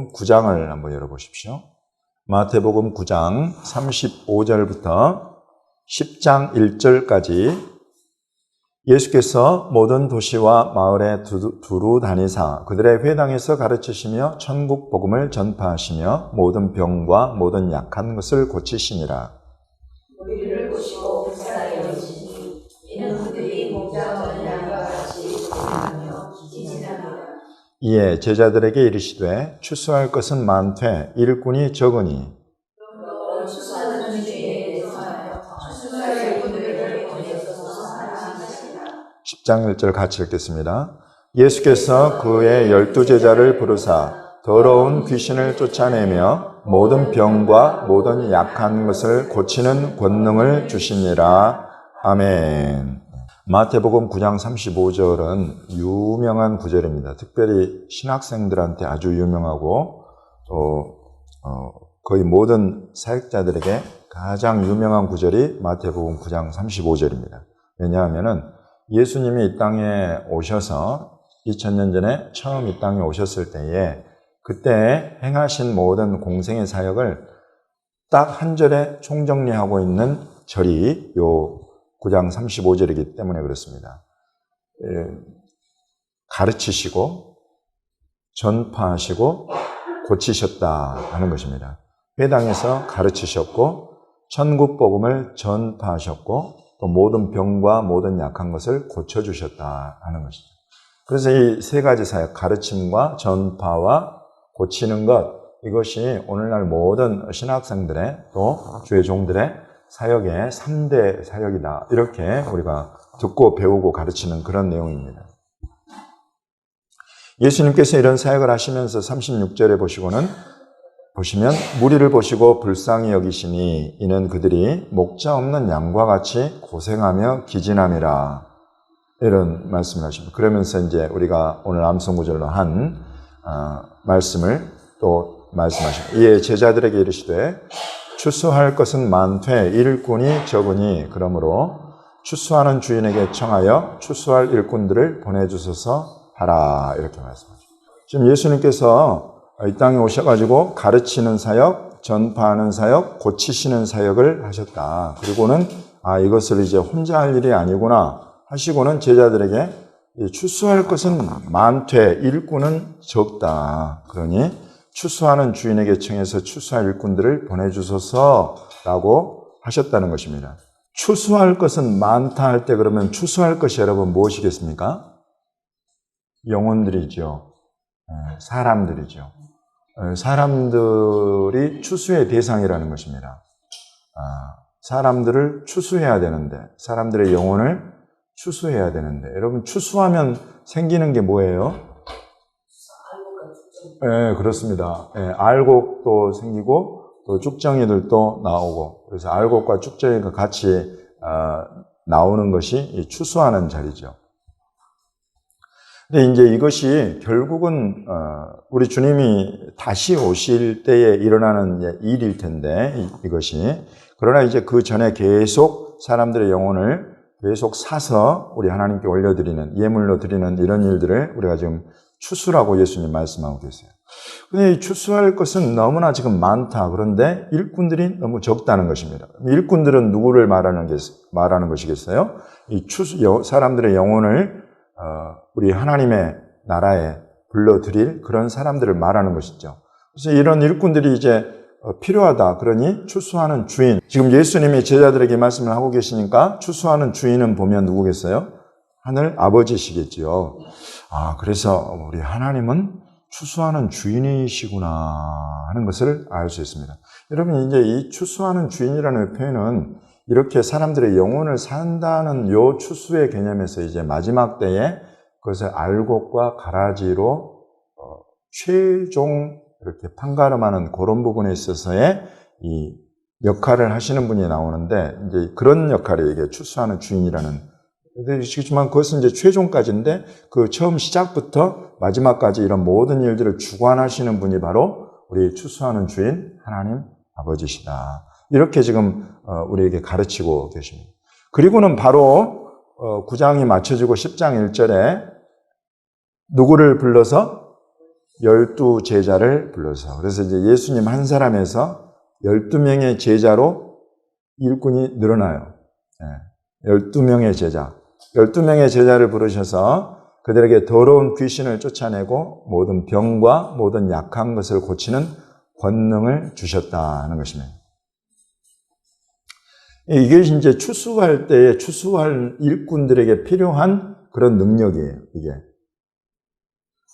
마태복음 9장을 한번 열어보십시오. 마태복음 9장 35절부터 10장 1절까지 예수께서 모든 도시와 마을에 두루 다니사 그들의 회당에서 가르치시며 천국 복음을 전파하시며 모든 병과 모든 약한 것을 고치시니라. 우리를 보시고 불쌍히 여기시니 이는 그들이 목자 얻은 양과 같이 고생하며 기진하노라. 이에 제자들에게 이르시되 추수할 것은 많되 일꾼이 적으니 추수하는 주에 대해서 추수할 일꾼들을 보내소서 하시니라. 10장 1절 같이 읽겠습니다. 예수께서 그의 12제자를 부르사 더러운 귀신을 쫓아내며 모든 병과 모든 약한 것을 고치는 권능을 주시니라. 아멘. 마태복음 9장 35절은 유명한 구절입니다. 특별히 신학생들한테 아주 유명하고 또 거의 모든 사역자들에게 가장 유명한 구절이 마태복음 9장 35절입니다. 왜냐하면은 예수님이 이 땅에 오셔서 2000년 전에 처음 이 땅에 오셨을 때에 그때 행하신 모든 공생의 사역을 딱 한 절에 총정리하고 있는 절이 요 9장 35절이기 때문에 그렇습니다. 가르치시고 전파하시고 고치셨다 하는 것입니다. 회당에서 가르치셨고 천국 복음을 전파하셨고 또 모든 병과 모든 약한 것을 고쳐주셨다 하는 것입니다. 그래서 이 세 가지 사역, 가르침과 전파와 고치는 것, 이것이 오늘날 모든 신학생들의 또 주의 종들의 사역의 3대 사역이다. 이렇게 우리가 듣고 배우고 가르치는 그런 내용입니다. 예수님께서 이런 사역을 하시면서 36절에 보시면 무리를 보시고 불쌍히 여기시니 이는 그들이 목자 없는 양과 같이 고생하며 기진함이라. 이런 말씀을 하십니다. 그러면서 이제 우리가 오늘 암송구절로 한 말씀을 또 말씀하십니다. 이에 제자들에게 이르시되 추수할 것은 많되 일꾼이 적으니 그러므로 추수하는 주인에게 청하여 추수할 일꾼들을 보내주소서 하라. 이렇게 말씀하십니다. 지금 예수님께서 이 땅에 오셔가지고 가르치는 사역, 전파하는 사역, 고치시는 사역을 하셨다. 그리고는 이것을 이제 혼자 할 일이 아니구나 하시고는 제자들에게 추수할 것은 많되 일꾼은 적다. 그러니 추수하는 주인에게 청해서 추수할 일꾼들을 보내주소서라고 하셨다는 것입니다. 추수할 것은 많다 할 때 그러면 추수할 것이 여러분 무엇이겠습니까? 영혼들이죠. 사람들이죠. 사람들이 추수의 대상이라는 것입니다. 사람들을 추수해야 되는데, 사람들의 영혼을 추수해야 되는데, 여러분 추수하면 생기는 게 뭐예요? 네, 그렇습니다. 네, 알곡도 생기고 또 쭉정이들도 나오고 그래서 알곡과 쭉정이가 같이 나오는 것이 이 추수하는 자리죠. 근데 이제 이것이 결국은 우리 주님이 다시 오실 때에 일어나는 일일 텐데 이것이 그러나 이제 그 전에 계속 사람들의 영혼을 계속 사서 우리 하나님께 올려드리는 예물로 드리는 이런 일들을 우리가 지금 추수라고 예수님 말씀하고 계세요. 근데 이 추수할 것은 너무나 지금 많다. 그런데 일꾼들이 너무 적다는 것입니다. 일꾼들은 누구를 말하는 것이겠어요? 이 사람들의 영혼을 우리 하나님의 나라에 불러들일 그런 사람들을 말하는 것이죠. 그래서 이런 일꾼들이 이제 필요하다. 그러니 추수하는 주인. 지금 예수님이 제자들에게 말씀을 하고 계시니까 추수하는 주인은 보면 누구겠어요? 하늘 아버지시겠지요. 그래서 우리 하나님은 추수하는 주인이시구나 하는 것을 알 수 있습니다. 여러분 이제 이 추수하는 주인이라는 표현은 이렇게 사람들의 영혼을 산다는 요 추수의 개념에서 이제 마지막 때에 그것을 알곡과 가라지로 최종 이렇게 판가름하는 그런 부분에 있어서의 이 역할을 하시는 분이 나오는데 이제 그런 역할이 이게 추수하는 주인이라는. 그렇지만 그것은 이제 최종까지인데 그 처음 시작부터 마지막까지 이런 모든 일들을 주관하시는 분이 바로 우리 추수하는 주인 하나님 아버지시다. 이렇게 지금 우리에게 가르치고 계십니다. 그리고는 바로 9장이 맞춰지고 10장 1절에 누구를 불러서 12 제자를 불러서, 그래서 이제 예수님 한 사람에서 12명의 제자로 일꾼이 늘어나요. 12명의 제자. 12명의 제자를 부르셔서 그들에게 더러운 귀신을 쫓아내고 모든 병과 모든 약한 것을 고치는 권능을 주셨다는 것입니다. 이게 이제 추수할 때에 추수할 일꾼들에게 필요한 그런 능력이에요, 이게.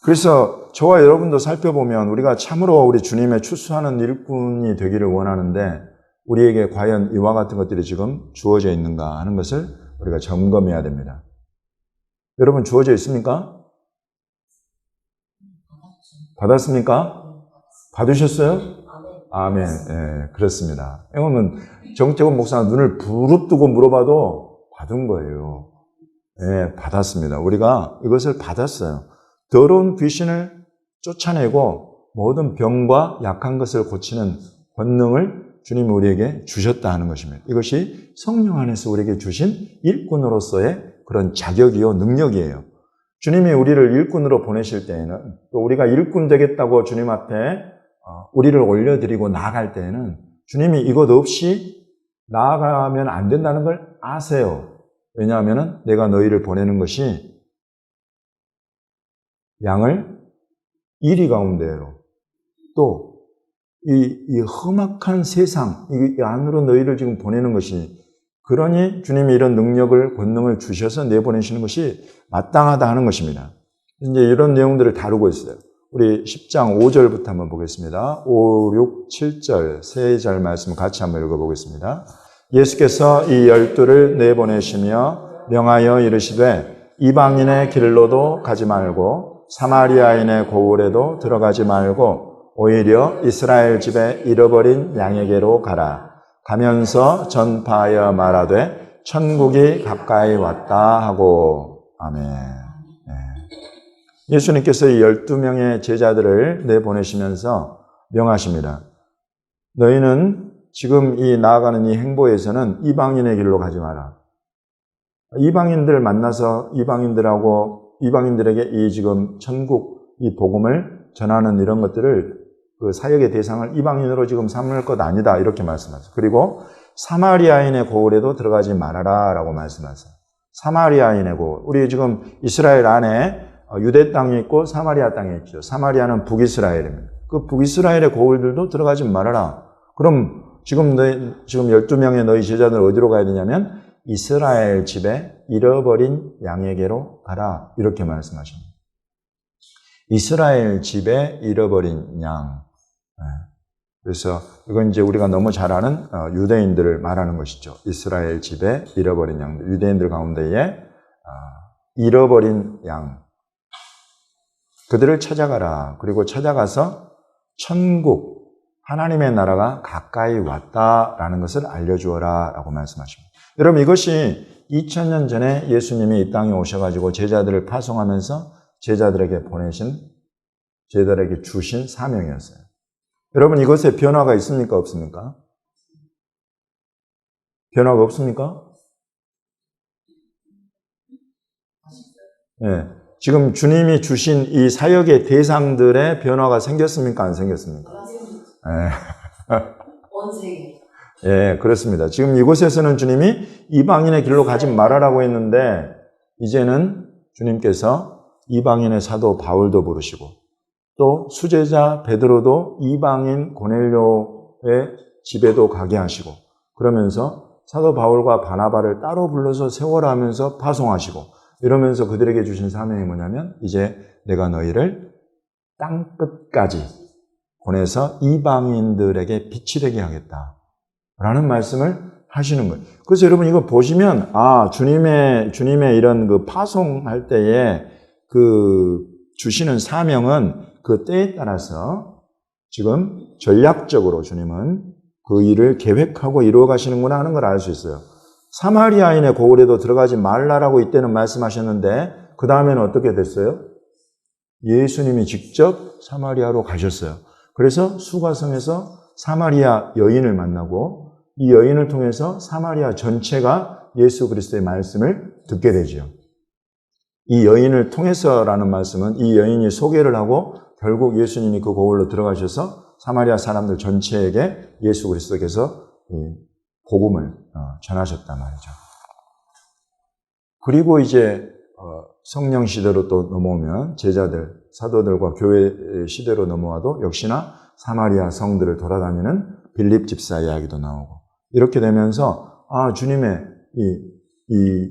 그래서 저와 여러분도 살펴보면 우리가 참으로 우리 주님의 추수하는 일꾼이 되기를 원하는데 우리에게 과연 이와 같은 것들이 지금 주어져 있는가 하는 것을 우리가 점검해야 됩니다. 여러분 주어져 있습니까? 받았습니까? 받으셨어요? 아멘. 예, 그렇습니다. 왜냐하면 정태곤 목사가 눈을 부릅뜨고 물어봐도 받은 거예요. 예, 받았습니다. 우리가 이것을 받았어요. 더러운 귀신을 쫓아내고 모든 병과 약한 것을 고치는 권능을 주님이 우리에게 주셨다 하는 것입니다. 이것이 성령 안에서 우리에게 주신 일꾼으로서의 그런 자격이요, 능력이에요. 주님이 우리를 일꾼으로 보내실 때에는, 또 우리가 일꾼 되겠다고 주님 앞에 우리를 올려드리고 나아갈 때에는 주님이 이것 없이 나아가면 안 된다는 걸 아세요. 왜냐하면 내가 너희를 보내는 것이 양을 이리 가운데로 또 이 험악한 세상 이 안으로 너희를 지금 보내는 것이, 그러니 주님이 이런 능력을 권능을 주셔서 내보내시는 것이 마땅하다 하는 것입니다. 이제 이런 내용들을 다루고 있어요. 우리 10장 5절부터 한번 보겠습니다. 5, 6, 7절 세 절 말씀 같이 한번 읽어보겠습니다. 예수께서 이 12를 내보내시며 명하여 이르시되 이방인의 길로도 가지 말고 사마리아인의 고을에도 들어가지 말고 오히려 이스라엘 집에 잃어버린 양에게로 가라. 가면서 전파하여 말하되 천국이 가까이 왔다 하고. 아멘. 네. 예수님께서 이 12명의 제자들을 내보내시면서 명하십니다. 너희는 지금 이 나아가는 이 행보에서는 이방인의 길로 가지 마라. 이방인들 만나서 이방인들에게 이 지금 천국 이 복음을 전하는 이런 것들을 그 사역의 대상을 이방인으로 지금 삼을 것 아니다 이렇게 말씀하세요. 그리고 사마리아인의 고을에도 들어가지 말아라 라고 말씀하세요. 사마리아인의 고을. 우리 지금 이스라엘 안에 유대 땅이 있고 사마리아 땅이 있죠. 사마리아는 북이스라엘입니다. 그 북이스라엘의 고을들도 들어가지 말아라. 그럼 지금 12명의 너희 제자들 어디로 가야 되냐면 이스라엘 집에 잃어버린 양에게로 가라 이렇게 말씀하십니다. 이스라엘 집에 잃어버린 양. 그래서 이건 이제 우리가 너무 잘 아는 유대인들을 말하는 것이죠. 이스라엘 집에 잃어버린 양들. 유대인들 가운데에 잃어버린 양. 그들을 찾아가라. 그리고 찾아가서 천국, 하나님의 나라가 가까이 왔다라는 것을 알려주어라 라고 말씀하십니다. 여러분 이것이 2000년 전에 예수님이 이 땅에 오셔가지고 제자들을 파송하면서 제자들에게 주신 사명이었어요. 여러분 이것에 변화가 있습니까? 없습니까? 변화가 없습니까? 네. 지금 주님이 주신 이 사역의 대상들의 변화가 생겼습니까? 안 생겼습니까? 네. 예, 그렇습니다. 지금 이곳에서는 주님이 이방인의 길로 가지 말아라고 했는데 이제는 주님께서 이방인의 사도 바울도 부르시고 또 수제자 베드로도 이방인 고넬료의 집에도 가게 하시고 그러면서 사도 바울과 바나바를 따로 불러서 세워라 하면서 파송하시고 이러면서 그들에게 주신 사명이 뭐냐면 이제 내가 너희를 땅끝까지 보내서 이방인들에게 빛이 되게 하겠다 라는 말씀을 하시는 거예요. 그래서 여러분 이거 보시면 주님의 이런 그 파송할 때에 그 주시는 사명은 그 때에 따라서 지금 전략적으로 주님은 그 일을 계획하고 이루어 가시는구나 하는 걸 알 수 있어요. 사마리아인의 고을에도 들어가지 말라라고 이때는 말씀하셨는데 그 다음에는 어떻게 됐어요? 예수님이 직접 사마리아로 가셨어요. 그래서 수가성에서 사마리아 여인을 만나고 이 여인을 통해서 사마리아 전체가 예수 그리스도의 말씀을 듣게 되죠. 이 여인을 통해서라는 말씀은 이 여인이 소개를 하고 결국 예수님이 그 고을로 들어가셔서 사마리아 사람들 전체에게 예수 그리스도께서 이 복음을 전하셨단 말이죠. 그리고 이제 성령 시대로 또 넘어오면 제자들, 사도들과 교회 시대로 넘어와도 역시나 사마리아 성들을 돌아다니는 빌립 집사 이야기도 나오고, 이렇게 되면서 주님의 이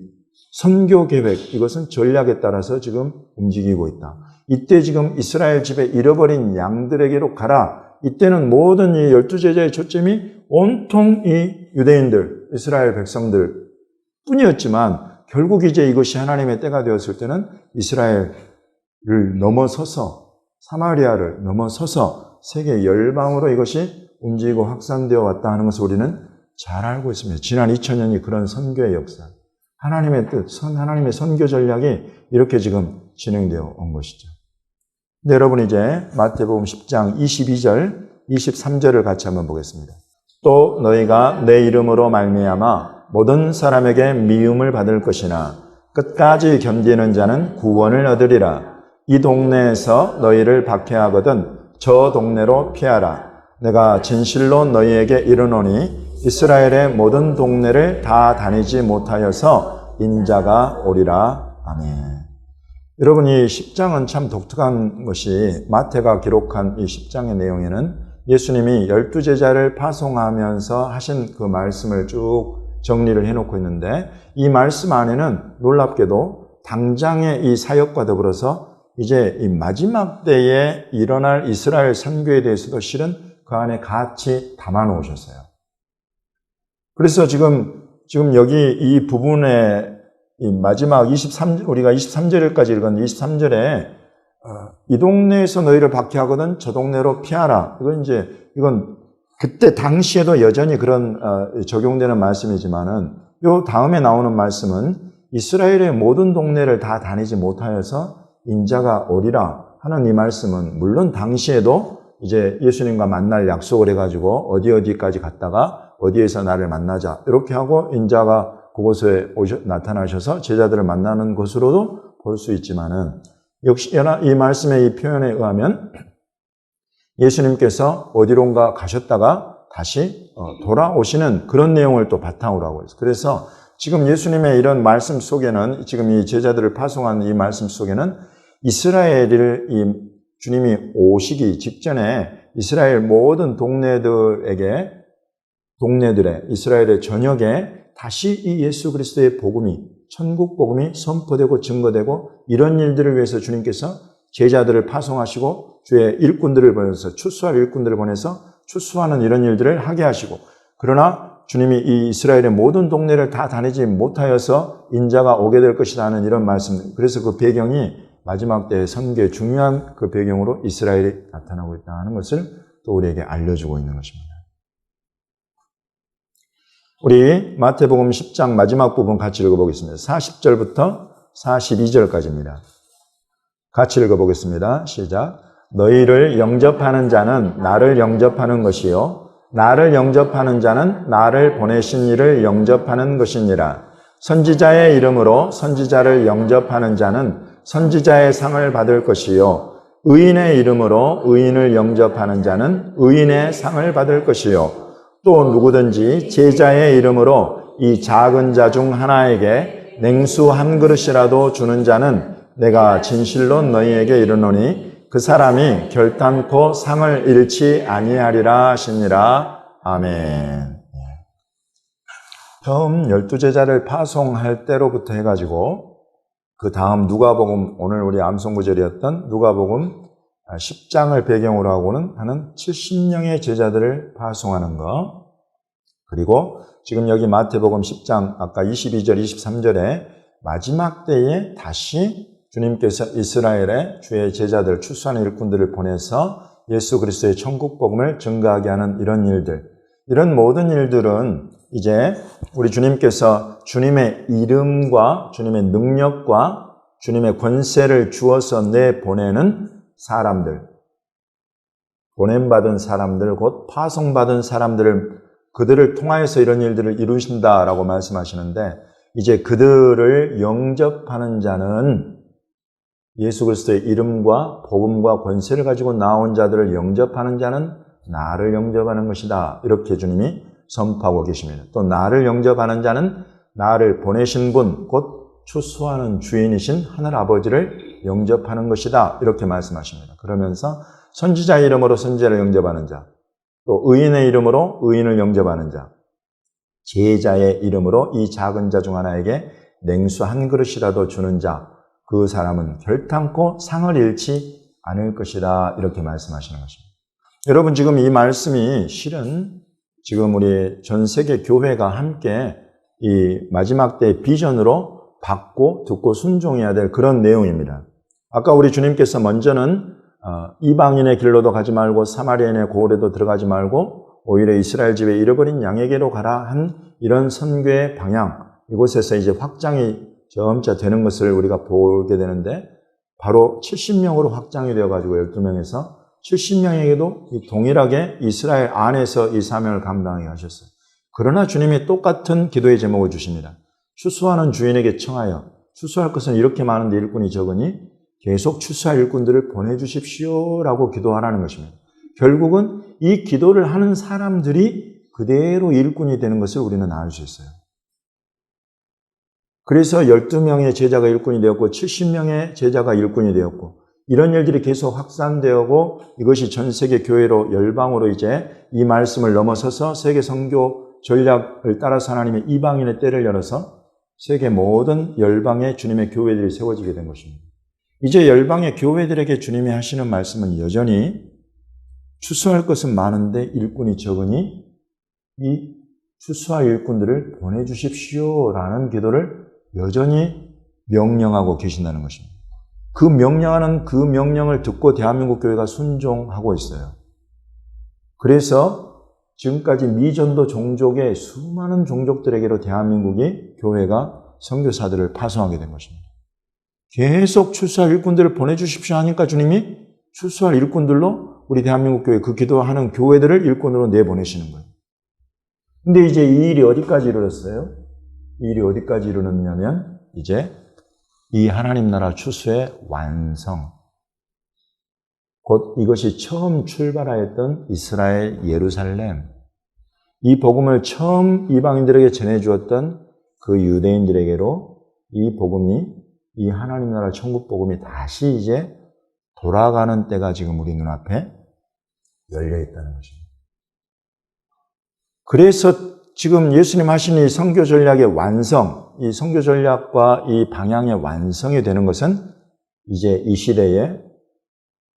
선교 계획, 이것은 전략에 따라서 지금 움직이고 있다. 이때 지금 이스라엘 집에 잃어버린 양들에게로 가라. 이때는 모든 이 12제자의 초점이 온통 이 유대인들, 이스라엘 백성들 뿐이었지만, 결국 이제 이것이 하나님의 때가 되었을 때는 이스라엘을 넘어서서, 사마리아를 넘어서서 세계 열방으로 이것이 움직이고 확산되어 왔다 하는 것을 우리는 잘 알고 있습니다. 지난 2000년이 그런 선교의 역사, 하나님의 뜻, 하나님의 선교 전략이 이렇게 지금 진행되어 온 것이죠. 네, 여러분 이제 마태복음 10장 22절, 23절을 같이 한번 보겠습니다. 또 너희가 내 이름으로 말미암아 모든 사람에게 미움을 받을 것이나 끝까지 견디는 자는 구원을 얻으리라. 이 동네에서 너희를 박해하거든 저 동네로 피하라. 내가 진실로 너희에게 이르노니 이스라엘의 모든 동네를 다 다니지 못하여서 인자가 오리라. 아멘. 여러분, 이 10장은 참 독특한 것이, 마태가 기록한 이 10장의 내용에는 예수님이 12제자를 파송하면서 하신 그 말씀을 쭉 정리를 해놓고 있는데, 이 말씀 안에는 놀랍게도 당장의 이 사역과 더불어서 이제 이 마지막 때에 일어날 이스라엘 선교에 대해서도 실은 그 안에 같이 담아 놓으셨어요. 그래서 지금 여기 이 부분에 이 마지막 우리가 23절까지 읽은 23절에 이 동네에서 너희를 박해하거든 저 동네로 피하라. 이건 그때 당시에도 여전히 그런 적용되는 말씀이지만은 요 다음에 나오는 말씀은 이스라엘의 모든 동네를 다 다니지 못하여서 인자가 오리라 하는 이 말씀은, 물론 당시에도 이제 예수님과 만날 약속을 해가지고 어디까지 갔다가 어디에서 나를 만나자 이렇게 하고 인자가 그곳에 나타나셔서 제자들을 만나는 것으로도 볼 수 있지만은, 역시 이 말씀의 이 표현에 의하면 예수님께서 어디론가 가셨다가 다시 돌아오시는 그런 내용을 또 바탕으로 하고 있어요. 그래서 지금 예수님의 이런 말씀 속에는, 지금 이 제자들을 파송한 이 말씀 속에는 이스라엘을 주님이 오시기 직전에 이스라엘 모든 동네들에 이스라엘의 전역에 다시 이 예수 그리스도의 복음이, 천국 복음이 선포되고 증거되고, 이런 일들을 위해서 주님께서 제자들을 파송하시고 주의 일꾼들을 보내서 추수할 일꾼들을 보내서 추수하는 이런 일들을 하게 하시고, 그러나 주님이 이 이스라엘의 모든 동네를 다 다니지 못하여서 인자가 오게 될 것이다 하는 이런 말씀, 그래서 그 배경이 마지막 때의 선교의 중요한 그 배경으로 이스라엘이 나타나고 있다 하는 것을 또 우리에게 알려주고 있는 것입니다. 우리 마태복음 10장 마지막 부분 같이 읽어보겠습니다. 40절부터 42절까지입니다. 같이 읽어보겠습니다. 시작. 너희를 영접하는 자는 나를 영접하는 것이요 나를 영접하는 자는 나를 보내신 이를 영접하는 것이니라. 선지자의 이름으로 선지자를 영접하는 자는 선지자의 상을 받을 것이요 의인의 이름으로 의인을 영접하는 자는 의인의 상을 받을 것이요 또 누구든지 제자의 이름으로 이 작은 자 중 하나에게 냉수 한 그릇이라도 주는 자는 내가 진실로 너희에게 이르노니 그 사람이 결단코 상을 잃지 아니하리라 하시니라. 아멘. 처음 12제자를 파송할 때로부터 해가지고 그 다음 누가복음, 오늘 우리 암송구절이었던 누가복음 10장을 배경으로 하고는 하는 70명의 제자들을 파송하는 것, 그리고 지금 여기 마태복음 10장 아까 22절, 23절에 마지막 때에 다시 주님께서 이스라엘에 주의 제자들, 추수하는 일꾼들을 보내서 예수 그리스도의 천국 복음을 증거하게 하는 이런 일들, 이런 모든 일들은 이제 우리 주님께서 주님의 이름과 주님의 능력과 주님의 권세를 주어서 내보내는 사람들, 보냄받은 사람들, 곧 파송받은 사람들을, 그들을 통하여서 이런 일들을 이루신다라고 말씀하시는데, 이제 그들을 영접하는 자는 예수 그리스도의 이름과 복음과 권세를 가지고 나온 자들을 영접하는 자는 나를 영접하는 것이다. 이렇게 주님이 선포하고 계십니다. 또 나를 영접하는 자는 나를 보내신 분, 곧 추수하는 주인이신 하늘 아버지를 영접하는 것이다. 이렇게 말씀하십니다. 그러면서 선지자의 이름으로 선지자를 영접하는 자, 또 의인의 이름으로 의인을 영접하는 자, 제자의 이름으로 이 작은 자 중 하나에게 냉수 한 그릇이라도 주는 자, 그 사람은 결탄코 상을 잃지 않을 것이다. 이렇게 말씀하시는 것입니다. 여러분, 지금 이 말씀이 실은 지금 우리 전 세계 교회가 함께 이 마지막 때의 비전으로 받고 듣고 순종해야 될 그런 내용입니다. 아까 우리 주님께서 먼저는 이방인의 길로도 가지 말고 사마리아인의 고을에도 들어가지 말고 오히려 이스라엘 집에 잃어버린 양에게로 가라 한 이런 선교의 방향, 이곳에서 이제 확장이 점차 되는 것을 우리가 보게 되는데 바로 70명으로 확장이 되어가지고 12명에서 70명에게도 동일하게 이스라엘 안에서 이 사명을 감당하게 하셨어요. 그러나 주님이 똑같은 기도의 제목을 주십니다. 추수하는 주인에게 청하여 추수할 것은 이렇게 많은데 일꾼이 적으니 계속 추수할 일꾼들을 보내주십시오 라고 기도하라는 것입니다. 결국은 이 기도를 하는 사람들이 그대로 일꾼이 되는 것을 우리는 알 수 있어요. 그래서 12명의 제자가 일꾼이 되었고 70명의 제자가 일꾼이 되었고 이런 일들이 계속 확산되고 이것이 전 세계 교회로 열방으로 이제 이 말씀을 넘어서서 세계 선교 전략을 따라서 하나님의 이방인의 때를 열어서 세계 모든 열방의 주님의 교회들이 세워지게 된 것입니다. 이제 열방의 교회들에게 주님이 하시는 말씀은 여전히 추수할 것은 많은데 일꾼이 적으니 이 추수할 일꾼들을 보내주십시오라는 기도를 여전히 명령하고 계신다는 것입니다. 그 명령하는 그 명령을 듣고 대한민국 교회가 순종하고 있어요. 그래서 지금까지 미전도 종족의 수많은 종족들에게로 대한민국이 교회가 선교사들을 파송하게 된 것입니다. 계속 추수할 일꾼들을 보내주십시오 하니까 주님이 추수할 일꾼들로 우리 대한민국 교회 그 기도하는 교회들을 일꾼으로 내보내시는 거예요. 근데 이제 이 일이 어디까지 이르렀어요? 이 일이 어디까지 이르렀냐면 이제 이 하나님 나라 추수의 완성, 곧 이것이 처음 출발하였던 이스라엘 예루살렘, 이 복음을 처음 이방인들에게 전해주었던 그 유대인들에게로 이 복음이, 이 하나님 나라 천국 복음이 다시 이제 돌아가는 때가 지금 우리 눈앞에 열려있다는 것입니다. 그래서 지금 예수님 하신 이 선교 전략의 완성, 이 선교 전략과 이 방향의 완성이 되는 것은 이제 이 시대에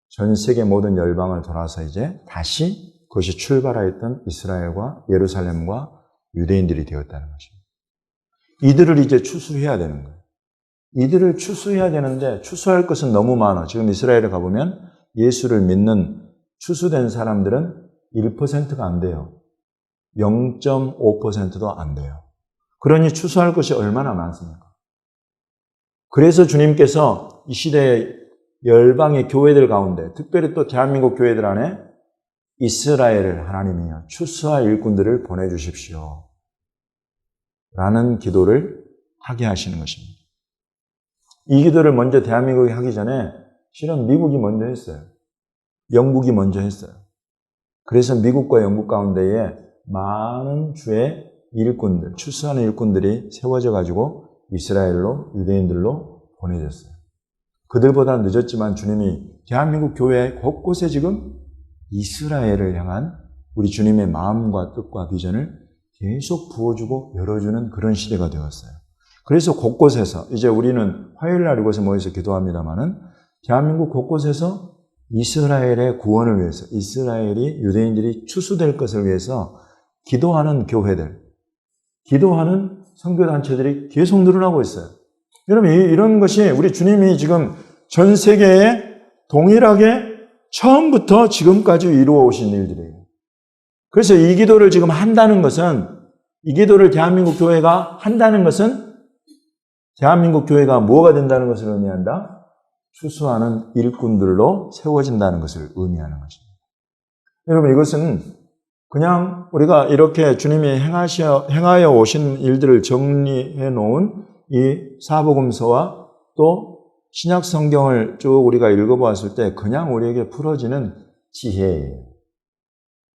전 세계 모든 열방을 돌아서 이제 다시 그것이 출발하였던 이스라엘과 예루살렘과 유대인들이 되었다는 것입니다. 이들을 이제 추수해야 되는 거예요. 이들을 추수해야 되는데 추수할 것은 너무 많아. 지금 이스라엘에 가보면 예수를 믿는 추수된 사람들은 1%가 안 돼요. 0.5%도 안 돼요. 그러니 추수할 것이 얼마나 많습니까? 그래서 주님께서 이 시대의 열방의 교회들 가운데, 특별히 또 대한민국 교회들 안에 이스라엘을 하나님이여 추수할 일꾼들을 보내주십시오 라는 기도를 하게 하시는 것입니다. 이 기도를 먼저 대한민국이 하기 전에 실은 미국이 먼저 했어요. 영국이 먼저 했어요. 그래서 미국과 영국 가운데에 많은 주의 일꾼들, 추수하는 일꾼들이 세워져 가지고 이스라엘로, 유대인들로 보내졌어요. 그들보다 늦었지만 주님이 대한민국 교회 곳곳에 지금 이스라엘을 향한 우리 주님의 마음과 뜻과 비전을 계속 부어주고 열어주는 그런 시대가 되었어요. 그래서 곳곳에서 이제 우리는 화요일 날 이곳에 모여서 기도합니다마는 대한민국 곳곳에서 이스라엘의 구원을 위해서, 이스라엘이 유대인들이 추수될 것을 위해서 기도하는 교회들, 기도하는 선교단체들이 계속 늘어나고 있어요. 여러분, 이런 것이 우리 주님이 지금 전 세계에 동일하게 처음부터 지금까지 이루어 오신 일들이에요. 그래서 이 기도를 지금 한다는 것은, 이 기도를 대한민국 교회가 한다는 것은 대한민국 교회가 뭐가 된다는 것을 의미한다? 추수하는 일꾼들로 세워진다는 것을 의미하는 것입니다. 여러분, 이것은 그냥 우리가 이렇게 주님이 행하여 오신 일들을 정리해 놓은 이 사복음서와 또 신약 성경을 쭉 우리가 읽어보았을 때 그냥 우리에게 풀어지는 지혜예요.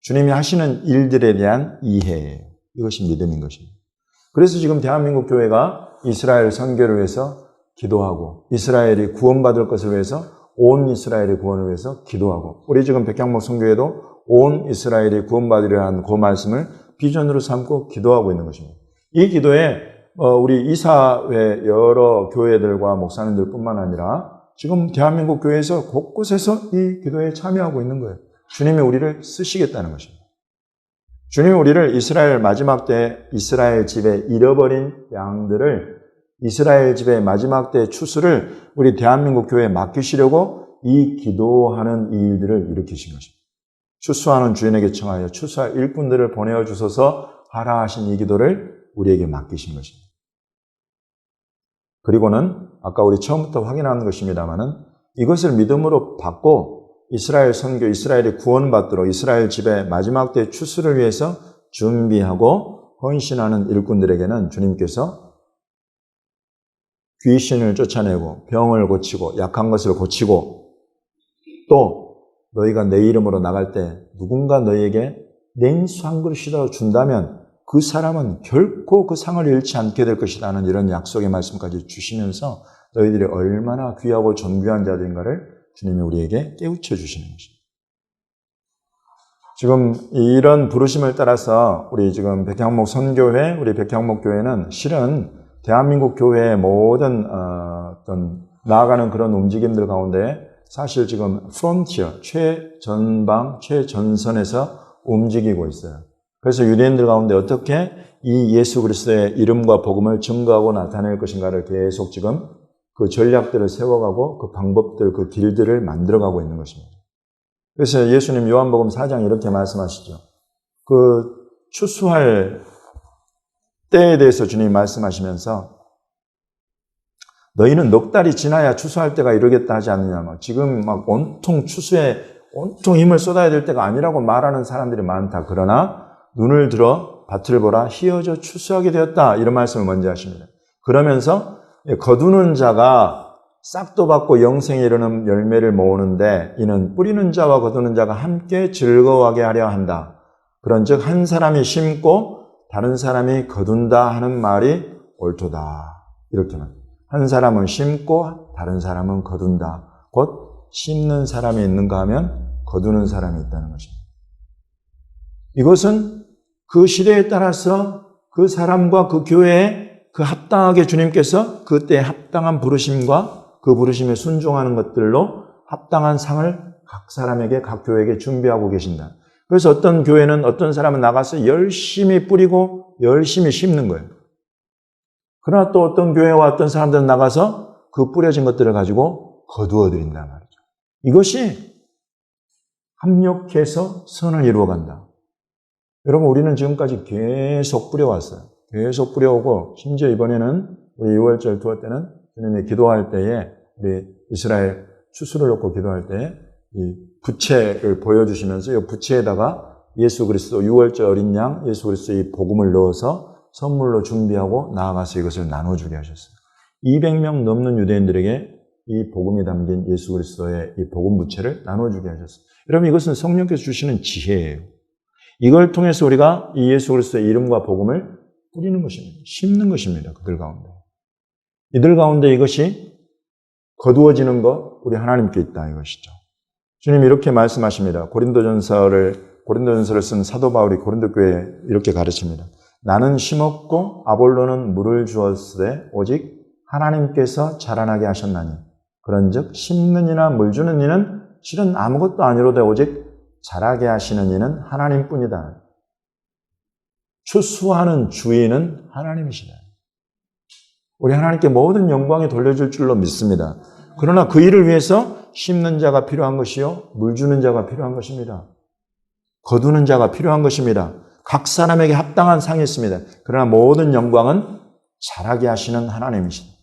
주님이 하시는 일들에 대한 이해예요. 이것이 믿음인 것입니다. 그래서 지금 대한민국 교회가 이스라엘 선교를 위해서 기도하고 이스라엘이 구원받을 것을 위해서 온 이스라엘의 구원을 위해서 기도하고 우리 지금 백향목 선교회도 온 이스라엘이 구원받으리라는 그 말씀을 비전으로 삼고 기도하고 있는 것입니다. 이 기도에 우리 이사회 여러 교회들과 목사님들 뿐만 아니라 지금 대한민국 교회에서 곳곳에서 이 기도에 참여하고 있는 거예요. 주님이 우리를 쓰시겠다는 것입니다. 주님이 우리를 이스라엘 마지막 때 이스라엘 집에 잃어버린 양들을 이스라엘 집의 마지막 때 추수를 우리 대한민국 교회에 맡기시려고 이 기도하는 이 일들을 일으키신 것입니다. 추수하는 주인에게 청하여 추수할 일꾼들을 보내어 주소서 하라 하신 이 기도를 우리에게 맡기신 것입니다. 그리고는 아까 우리 처음부터 확인한 것입니다마는 이것을 믿음으로 받고 이스라엘 선교, 이스라엘이 구원받도록 이스라엘 집의 마지막 때 추수를 위해서 준비하고 헌신하는 일꾼들에게는 주님께서 귀신을 쫓아내고 병을 고치고 약한 것을 고치고 또 너희가 내 이름으로 나갈 때 누군가 너희에게 냉수 한 그릇이라도 준다면 그 사람은 결코 그 상을 잃지 않게 될 것이라는 이런 약속의 말씀까지 주시면서 너희들이 얼마나 귀하고 존귀한 자들인가를 주님이 우리에게 깨우쳐 주시는 것입니다. 지금 이런 부르심을 따라서 우리 지금 백향목 선교회, 우리 백향목 교회는 실은 대한민국 교회의 모든 어떤 나아가는 그런 움직임들 가운데 사실 지금 프론티어, 최전방, 최전선에서 움직이고 있어요. 그래서 유대인들 가운데 어떻게 이 예수 그리스도의 이름과 복음을 증거하고 나타낼 것인가를 계속 지금 그 전략들을 세워가고 그 방법들, 그 길들을 만들어가고 있는 것입니다. 그래서 예수님 요한복음 4장 이렇게 말씀하시죠. 그 추수할 때에 대해서 주님이 말씀하시면서 너희는 넉 달이 지나야 추수할 때가 이르겠다 하지 않느냐. 지금 막 온통 추수에 온통 힘을 쏟아야 될 때가 아니라고 말하는 사람들이 많다. 그러나 눈을 들어 밭을 보라 희어져 추수하게 되었다. 이런 말씀을 먼저 하십니다. 그러면서 거두는 자가 싹도 받고 영생에 이르는 열매를 모으는데 이는 뿌리는 자와 거두는 자가 함께 즐거워하게 하려 한다. 그런즉 한 사람이 심고 다른 사람이 거둔다 하는 말이 옳도다. 이렇게만. 한 사람은 심고 다른 사람은 거둔다. 곧 심는 사람이 있는가 하면 거두는 사람이 있다는 것입니다. 이것은 그 시대에 따라서 그 사람과 그 교회에 그 합당하게 주님께서 그때 합당한 부르심과 그 부르심에 순종하는 것들로 합당한 상을 각 사람에게 각 교회에게 준비하고 계신다. 그래서 어떤 교회는 어떤 사람은 나가서 열심히 뿌리고 열심히 심는 거예요. 그러나 또 어떤 교회와 어떤 사람들은 나가서 그 뿌려진 것들을 가지고 거두어 드린단 말이죠. 이것이 합력해서 선을 이루어간다. 여러분 우리는 지금까지 계속 뿌려왔어요. 계속 뿌려오고 심지어 이번에는 우리 6월절 투어 때는 주님이 기도할 때에 우리 이스라엘 추수를 놓고 기도할 때에 이 부채를 보여주시면서 이 부채에다가 예수 그리스도 6월절 어린 양 예수 그리스도의 복음을 넣어서 선물로 준비하고 나아가서 이것을 나눠주게 하셨어요. 200명 넘는 유대인들에게 이 복음이 담긴 예수 그리스도의 이 복음 부채를 나눠주게 하셨어요. 여러분 이것은 성령께서 주시는 지혜예요. 이걸 통해서 우리가 이 예수 그리스도의 이름과 복음을 뿌리는 것입니다. 심는 것입니다. 그들 가운데. 이들 가운데 이것이 거두어지는 것 우리 하나님께 있다 이것이죠. 주님이 이렇게 말씀하십니다. 고린도전서를 쓴 사도 바울이 고린도 교회에 이렇게 가르칩니다. 나는 심었고 아볼로는 물을 주었으되 오직 하나님께서 자라나게 하셨나니 그런즉 심는 이나 물 주는 이는 실은 아무것도 아니로되 오직 자라게 하시는 이는 하나님뿐이다. 추수하는 주인은 하나님이시다. 우리 하나님께 모든 영광이 돌려줄 줄로 믿습니다. 그러나 그 일을 위해서 심는 자가 필요한 것이요 물 주는 자가 필요한 것입니다. 거두는 자가 필요한 것입니다. 각 사람에게 합당한 상이 있습니다. 그러나 모든 영광은 자라게 하시는 하나님이시다.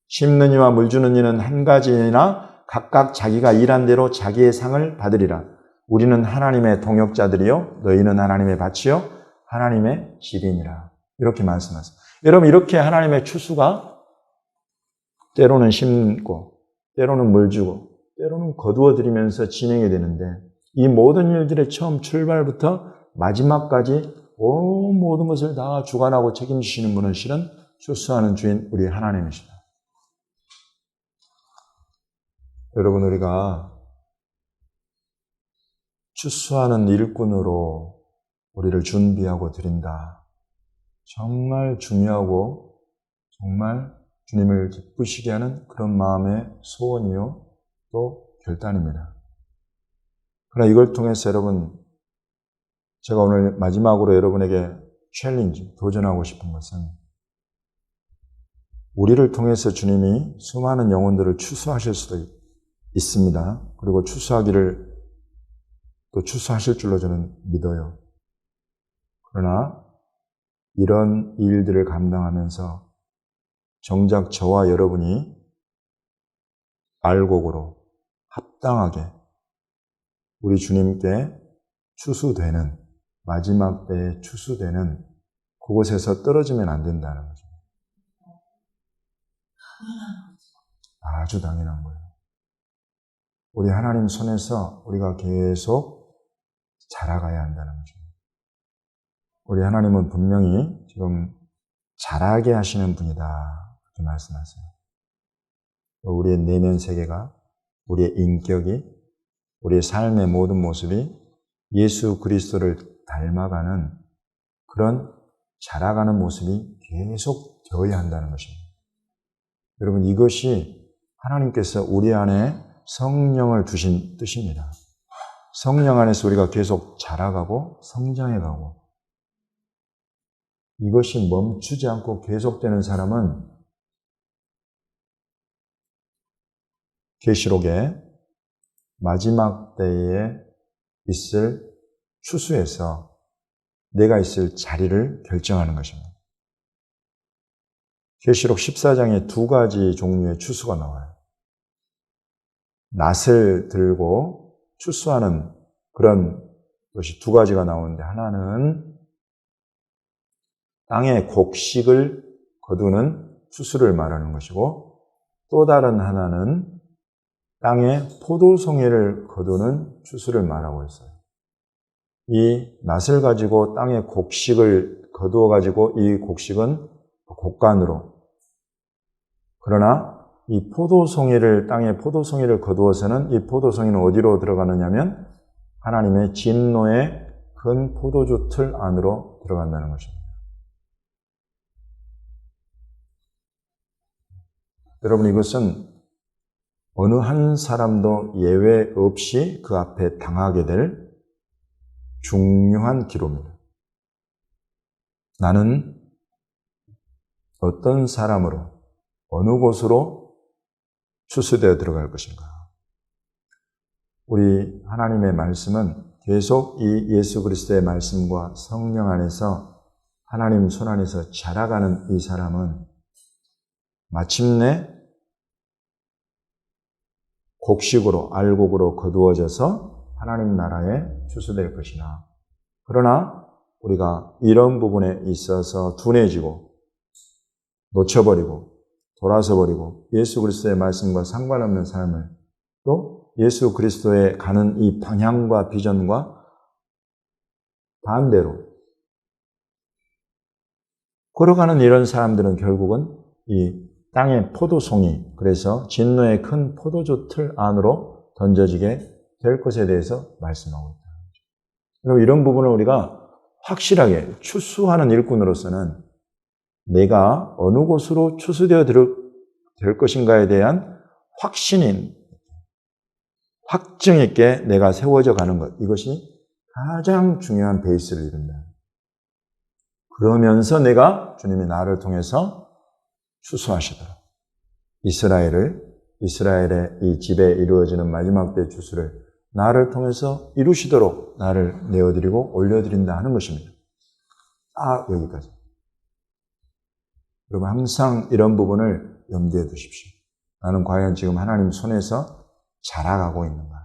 심는 이와 물 주는 이는 한 가지이나 각각 자기가 일한 대로 자기의 상을 받으리라. 우리는 하나님의 동역자들이요 너희는 하나님의 밭이요 하나님의 집이니라. 이렇게 말씀하세요. 여러분 이렇게 하나님의 추수가 때로는 심고 때로는 물 주고, 때로는 거두어 드리면서 진행이 되는데, 이 모든 일들의 처음 출발부터 마지막까지 온 모든 것을 다 주관하고 책임지시는 분은 실은 추수하는 주인 우리 하나님이시다. 여러분, 우리가 추수하는 일꾼으로 우리를 준비하고 드린다. 정말 중요하고 정말 주님을 기쁘시게 하는 그런 마음의 소원이요 또 결단입니다. 그러나 이걸 통해서 여러분, 제가 오늘 마지막으로 여러분에게 챌린지, 도전하고 싶은 것은 우리를 통해서 주님이 수많은 영혼들을 추수하실 수도 있습니다. 그리고 추수하기를 또 추수하실 줄로 저는 믿어요. 그러나 이런 일들을 감당하면서 정작 저와 여러분이 알곡으로 합당하게 우리 주님께 추수되는, 마지막 때에 추수되는 그곳에서 떨어지면 안 된다는 거죠. 아주 당연한 거예요. 우리 하나님 손에서 우리가 계속 자라가야 한다는 거죠. 우리 하나님은 분명히 지금 자라게 하시는 분이다, 그렇게 말씀하세요. 우리의 내면 세계가, 우리의 인격이, 우리의 삶의 모든 모습이 예수 그리스도를 닮아가는 그런 자라가는 모습이 계속 되어야 한다는 것입니다. 여러분, 이것이 하나님께서 우리 안에 성령을 두신 뜻입니다. 성령 안에서 우리가 계속 자라가고 성장해가고, 이것이 멈추지 않고 계속되는 사람은 계시록에 마지막 때에 있을 추수에서 내가 있을 자리를 결정하는 것입니다. 계시록 14장에 두 가지 종류의 추수가 나와요. 낫을 들고 추수하는 그런 것이 두 가지가 나오는데, 하나는 땅의 곡식을 거두는 추수를 말하는 것이고, 또 다른 하나는 땅의 포도송이를 거두는 추수를 말하고 있어요. 이 낫을 가지고 땅의 곡식을 거두어 가지고 이 곡식은 곡간으로, 그러나 이 포도송이를, 땅의 포도송이를 거두어서는 이 포도송이는 어디로 들어가느냐면 하나님의 진노의 큰 포도주 틀 안으로 들어간다는 것입니다. 여러분, 이것은 어느 한 사람도 예외 없이 그 앞에 당하게 될 중요한 기로입니다. 나는 어떤 사람으로, 어느 곳으로 추수되어 들어갈 것인가? 우리 하나님의 말씀은 계속 이 예수 그리스도의 말씀과 성령 안에서 하나님 손 안에서 자라가는 이 사람은 마침내 곡식으로, 알곡으로 거두어져서 하나님 나라에 추수될 것이나, 그러나 우리가 이런 부분에 있어서 둔해지고 놓쳐버리고 돌아서버리고 예수 그리스도의 말씀과 상관없는 삶을, 또 예수 그리스도에 가는 이 방향과 비전과 반대로 걸어가는 이런 사람들은 결국은 이 땅의 포도송이, 그래서 진노의 큰 포도주 틀 안으로 던져지게 될 것에 대해서 말씀하고 있다. 그럼 이런 부분을 우리가 확실하게 추수하는 일꾼으로서는 내가 어느 곳으로 추수되어 될 것인가에 대한 확증 있게 내가 세워져 가는 것, 이것이 가장 중요한 베이스를 이룬다. 그러면서 내가 주님이 나를 통해서 추수하시도록, 이스라엘의 이 집에 이루어지는 마지막 때 추수를 나를 통해서 이루시도록 나를 내어드리고 올려드린다 하는 것입니다. 여기까지. 여러분, 항상 이런 부분을 염두에 두십시오. 나는 과연 지금 하나님 손에서 자라가고 있는가?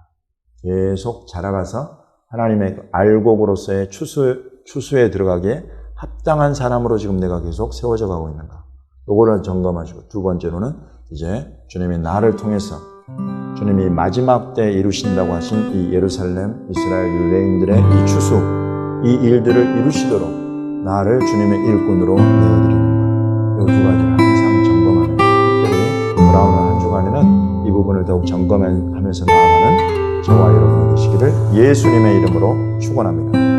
계속 자라가서 하나님의 알곡으로서의 추수에 들어가기에 합당한 사람으로 지금 내가 계속 세워져 가고 있는가? 요거를 점검하시고, 두 번째로는 이제 주님이 나를 통해서 주님이 마지막 때 이루신다고 하신 이 예루살렘, 이스라엘 유대인들의 이 추수, 이 일들을 이루시도록 나를 주님의 일꾼으로 내어드리는 것. 이 두 가지를 항상 점검하는, 특별히 돌아오는 한 주간에는 이 부분을 더욱 점검하면서 나아가는 저와 여러분이 되시기를 예수님의 이름으로 축원합니다.